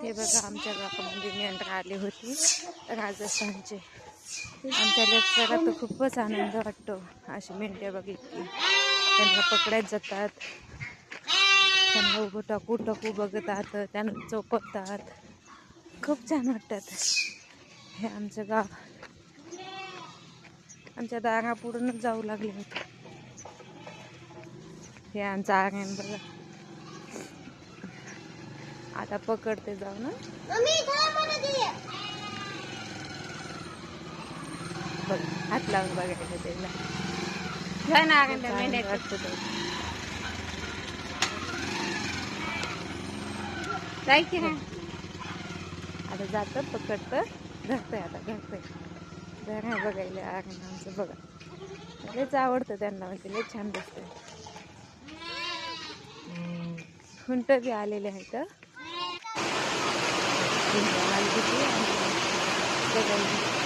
हे बघा आमच्या गावामध्ये मेंढरं आली होती राजस्थानचे. आमच्या लेकराला तर खूपच आनंद वाटतो अशी मेंढ्या बघितली. त्यांना पकडायला जातात, त्यांना उभं टाकू टाकू बघतात, त्यांना चोपतात. खूप छान वाटतात. हे आमचं गाव आमच्या दारापुढूनच जाऊ लागले होते. हे आमचं आंगण बघा. आता पकडते जाऊ ना बघ, हात लावून बघायचं त्याला. वाटतं जायची ना आता जातं पकडतं धरतंय. आता धरतंय धरा बघायला आंगण आमचं बघा. लयच आवडतं त्यांना, म्हणजे लय छान दिसतंय. खुंट बी आलेले आहेत. बघायला